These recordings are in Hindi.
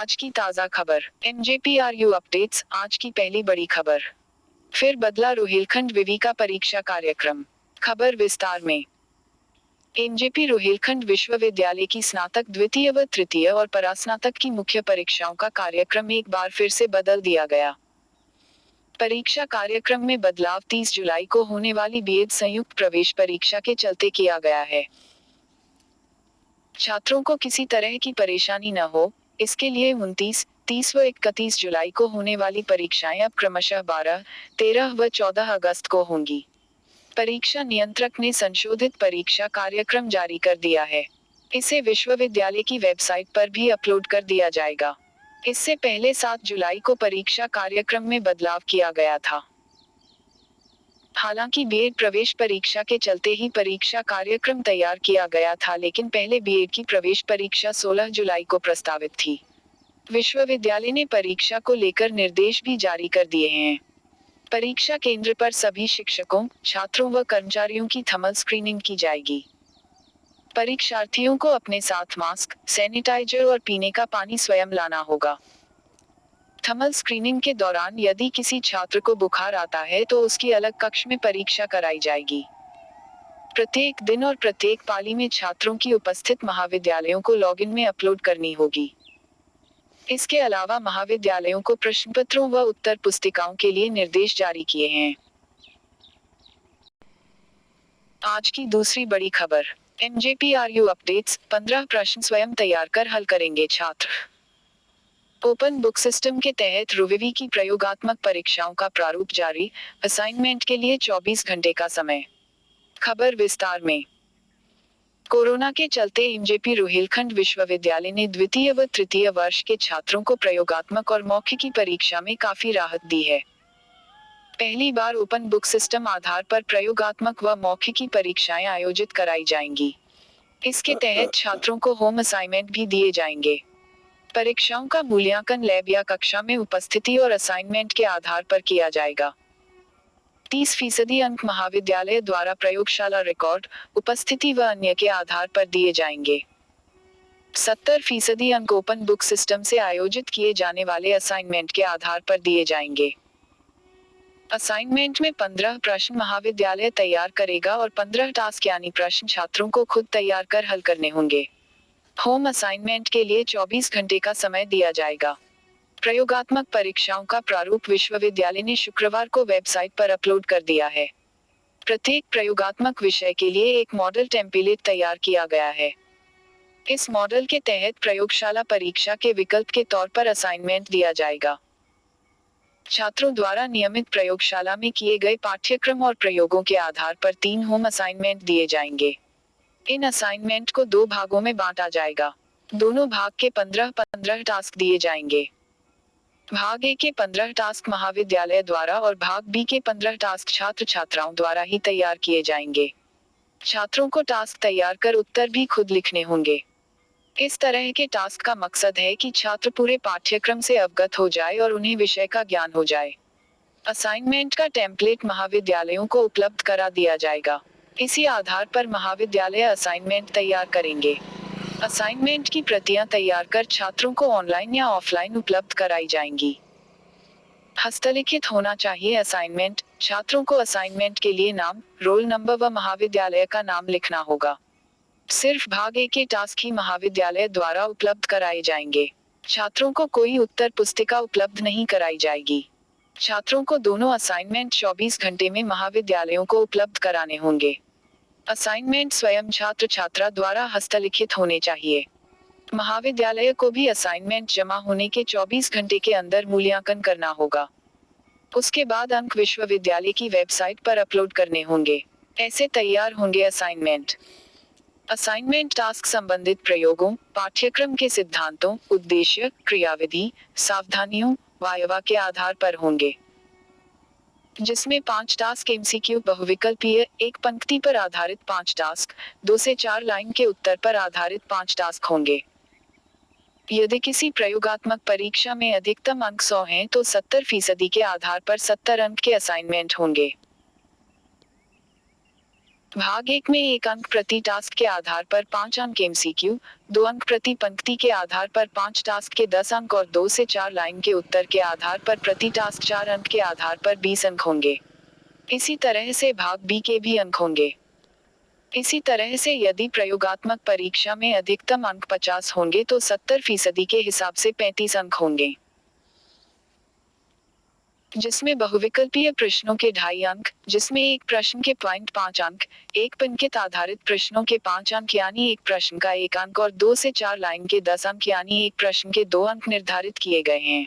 आज की ताजा खबर। एमजेपीआरयू अपडेट्स। आज की पहली बड़ी खबर। फिर बदला रोहिलखंड विवि का परीक्षा कार्यक्रम। खबर विस्तार में। एमजेपी रोहिलखंड विश्वविद्यालय की स्नातक द्वितीय व तृतीय और परास्नातक की मुख्य परीक्षाओं का कार्यक्रम एक बार फिर से बदल दिया गया। परीक्षा कार्यक्रम में बदलाव 30 जुलाई को होने वाली बीएड संयुक्त प्रवेश परीक्षा के चलते किया गया है। छात्रों को किसी तरह की परेशानी न हो, इसके लिए 29, 30 व 31 जुलाई को होने वाली परीक्षाएं अब क्रमशः 12, 13 व 14 अगस्त को होंगी। परीक्षा नियंत्रक ने संशोधित परीक्षा कार्यक्रम जारी कर दिया है। इसे विश्वविद्यालय की वेबसाइट पर भी अपलोड कर दिया जाएगा। इससे पहले 7 जुलाई को परीक्षा कार्यक्रम में बदलाव किया गया था। हालांकि बीएड प्रवेश परीक्षा के चलते ही परीक्षा कार्यक्रम तैयार किया गया था, लेकिन पहले बीएड की प्रवेश परीक्षा 16 जुलाई को प्रस्तावित थी। विश्वविद्यालय ने परीक्षा को लेकर निर्देश भी जारी कर दिए हैं। परीक्षा केंद्र पर सभी शिक्षकों, छात्रों व कर्मचारियों की थर्मल स्क्रीनिंग की जाएगी। परीक्षार्थियों को अपने साथ मास्क, सैनिटाइजर और पीने का पानी स्वयं लाना होगा। थर्मल स्क्रीनिंग के दौरान यदि किसी छात्र को बुखार आता है तो उसकी अलग कक्ष में परीक्षा कराई जाएगी। प्रत्येक दिन और प्रत्येक पाली में छात्रों की उपस्थित महाविद्यालयों को लॉगिन में अपलोड करनी होगी। इसके अलावा महाविद्यालयों को प्रश्नपत्रों व उत्तर पुस्तिकाओं के लिए निर्देश जारी किए हैं। आज की दूसरी बड़ी खबर। एमजेपीआरयू अपडेट्स। 15 प्रश्न स्वयं तैयार कर हल करेंगे छात्र। ओपन बुक सिस्टम के तहत रुविवी की प्रयोगात्मक परीक्षाओं का प्रारूप जारी। असाइनमेंट के लिए 24 घंटे का समय। खबर विस्तार में। कोरोना के चलते एमजेपी रोहिलखंड विश्वविद्यालय ने द्वितीय व तृतीय वर्ष के छात्रों को प्रयोगात्मक और मौखिकी परीक्षा में काफी राहत दी है। पहली बार ओपन बुक सिस्टम आधार पर प्रयोगात्मक व मौखिकी परीक्षाएं आयोजित कराई जाएंगी। इसके तहत छात्रों को होम असाइनमेंट भी दिए जाएंगे। परीक्षाओं का मूल्यांकन लैब या कक्षा में उपस्थिति और असाइनमेंट के आधार पर किया जाएगा। 30% अंक महाविद्यालय द्वारा प्रयोगशाला रिकॉर्ड, उपस्थिति व अन्य के आधार पर दिए जाएंगे। 70% अंक ओपन बुक सिस्टम से आयोजित किए जाने वाले असाइनमेंट के आधार पर दिए जाएंगे। असाइनमेंट में 15 प्रश्न महाविद्यालय तैयार करेगा और 15 टास्क यानी प्रश्न छात्रों को खुद तैयार कर हल करने होंगे। होम असाइनमेंट के लिए 24 घंटे का समय दिया जाएगा। प्रयोगात्मक परीक्षाओं का प्रारूप विश्वविद्यालय ने शुक्रवार को वेबसाइट पर अपलोड कर दिया है। प्रत्येक प्रयोगात्मक विषय के लिए एक मॉडल टेम्पलेट तैयार किया गया है। इस मॉडल के तहत प्रयोगशाला परीक्षा के विकल्प के तौर पर असाइनमेंट दिया जाएगा। छात्रों द्वारा नियमित प्रयोगशाला में किए गए पाठ्यक्रम और प्रयोगों के आधार पर 3 होम असाइनमेंट दिए जाएंगे। इन असाइनमेंट को 2 भागों में बांटा जाएगा। दोनों भाग के 15-15 टास्क दिए जाएंगे। भाग ए के 15 टास्क महाविद्यालय द्वारा और भाग बी के 15 टास्क छात्र छात्राओं द्वारा ही तैयार किए जाएंगे। छात्रों को टास्क तैयार कर उत्तर भी खुद लिखने होंगे। इस तरह के टास्क का मकसद है कि छात्र पूरे पाठ्यक्रम से अवगत हो जाए और उन्हें विषय का ज्ञान हो जाए। असाइनमेंट का टेम्पलेट महाविद्यालयों को उपलब्ध करा दिया जाएगा। इसी आधार पर महाविद्यालय असाइनमेंट तैयार करेंगे। असाइनमेंट की प्रतियां तैयार कर छात्रों को ऑनलाइन या ऑफलाइन उपलब्ध कराई जाएंगी। हस्तलिखित होना चाहिए असाइनमेंट। छात्रों को असाइनमेंट के लिए नाम, रोल नंबर व महाविद्यालय का नाम लिखना होगा। सिर्फ भाग ए के टास्क ही महाविद्यालय द्वारा उपलब्ध कराए जाएंगे। छात्रों को कोई उत्तर पुस्तिका उपलब्ध नहीं कराई जाएगी। छात्रों को दोनों असाइनमेंट 24 घंटे में महाविद्यालयों को उपलब्ध कराने होंगे। असाइनमेंट स्वयं छात्र छात्रा द्वारा हस्तलिखित होने चाहिए। महाविद्यालय को भी असाइनमेंट जमा होने के 24 घंटे के अंदर मूल्यांकन करना होगा। उसके बाद अंक विश्वविद्यालय की वेबसाइट पर अपलोड करने होंगे। ऐसे तैयार होंगे असाइनमेंट। असाइनमेंट टास्क संबंधित प्रयोगों, पाठ्यक्रम के सिद्धांतों, उद्देश्य, क्रियाविधि, सावधानियों, वायवा के आधार पर होंगे, जिसमें 5 टास्क एमसीक्यू बहुविकल्पीय, एक पंक्ति पर आधारित 5 टास्क, 2 से 4 लाइन के उत्तर पर आधारित 5 टास्क होंगे। यदि किसी प्रयोगात्मक परीक्षा में अधिकतम अंक 100 हैं तो 70% के आधार पर 70 अंक के असाइनमेंट होंगे। भाग 1 में 1 अंक प्रति टास्क के आधार पर 5 अंक एमसीक्यू, 2 अंक प्रति पंक्ति के आधार पर 5 टास्क के 10 अंक और 2 से 4 लाइन के उत्तर के आधार पर प्रति टास्क 4 अंक के आधार पर 20 अंक होंगे। इसी तरह से भाग बी के भी अंक होंगे। इसी तरह से यदि प्रयोगात्मक परीक्षा में अधिकतम अंक 50 होंगे तो 70% के हिसाब से 35 अंक होंगे, जिसमें बहुविकल्पीय प्रश्नों के 2.5 अंक, जिसमें एक प्रश्न के 0.5 अंक, एक पंक्ति आधारित प्रश्नों के 5 अंक यानी एक प्रश्न का 1 अंक और 2 से 4 लाइन के 10 अंक यानी एक प्रश्न के 2 अंक निर्धारित किए गए हैं।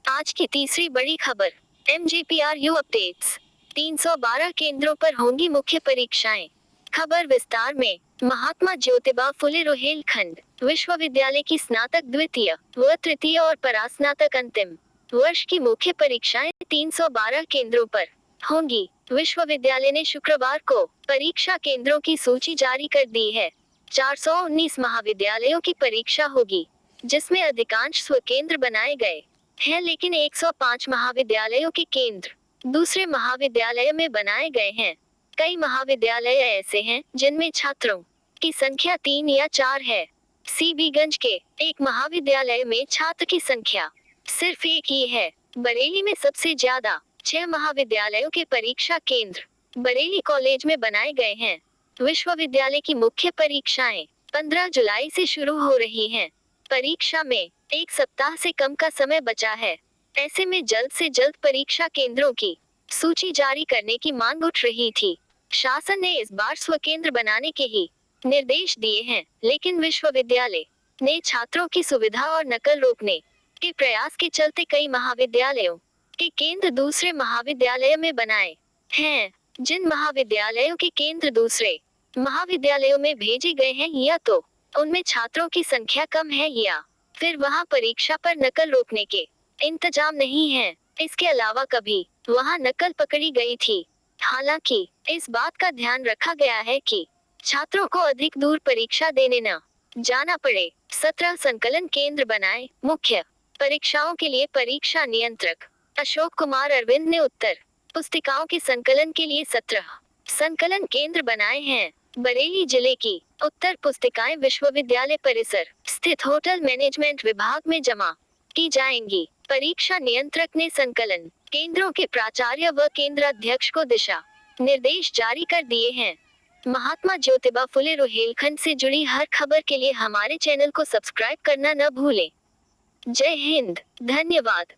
आज की तीसरी बड़ी खबर, MGPRU अपडेट्स। 312 केंद्रों पर होंगी मुख्य परीक्षाएं। खबर विस्तार में। महात्मा ज्योतिबा फुले रोहेलखंड विश्वविद्यालय की स्नातक द्वितीय व तृतीय और परास्नातक अंतिम वर्ष की मुख्य परीक्षाएं 312 केंद्रों पर होंगी। विश्वविद्यालय ने शुक्रवार को परीक्षा केंद्रों की सूची जारी कर दी है। 419 महाविद्यालयों की परीक्षा होगी, जिसमें अधिकांश स्वकेंद्र बनाए गए हैं, लेकिन 105 महाविद्यालयों के केंद्र दूसरे महाविद्यालय में बनाए गए हैं। कई महाविद्यालय ऐसे हैं जिनमें छात्रों की संख्या 3 या 4 है। सीबीगंज के एक महाविद्यालय में छात्र की संख्या सिर्फ 1 ही है। बरेली में सबसे ज्यादा 6 महाविद्यालयों के परीक्षा केंद्र बरेली कॉलेज में बनाए गए हैं। विश्वविद्यालय की मुख्य परीक्षाएं 15 जुलाई से शुरू हो रही हैं। परीक्षा में 1 सप्ताह से कम का समय बचा है। ऐसे में जल्द से जल्द परीक्षा केंद्रों की सूची जारी करने की मांग उठ रही थी। शासन ने इस बार स्वकेंद्र बनाने के ही निर्देश दिए हैं, लेकिन विश्वविद्यालय ने छात्रों की सुविधा और नकल रोकने के प्रयास के चलते कई महाविद्यालयों के केंद्र दूसरे महाविद्यालय में बनाए हैं। जिन महाविद्यालयों के केंद्र दूसरे महाविद्यालयों में भेजे गए हैं या तो उनमें छात्रों की संख्या कम है या फिर वहां परीक्षा पर नकल रोकने के इंतजाम नहीं है। इसके अलावा कभी वहां नकल पकड़ी गई थी। हालांकि इस बात का ध्यान रखा गया है कि छात्रों को अधिक दूर परीक्षा देने न जाना पड़े। 17 संकलन केंद्र बनाए। मुख्य परीक्षाओं के लिए परीक्षा नियंत्रक अशोक कुमार अरविंद ने उत्तर पुस्तिकाओं के संकलन के लिए 17 संकलन केंद्र बनाए हैं। बरेली जिले की उत्तर पुस्तिकाएं विश्वविद्यालय परिसर स्थित होटल मैनेजमेंट विभाग में जमा की जाएंगी। परीक्षा नियंत्रक ने संकलन केंद्रों के प्राचार्य व केंद्राध्यक्ष को दिशा निर्देश जारी कर दिए हैं। महात्मा ज्योतिबा फुले रोहेलखंड से जुड़ी हर खबर के लिए हमारे चैनल को सब्सक्राइब करना न भूलें। जय हिंद, धन्यवाद।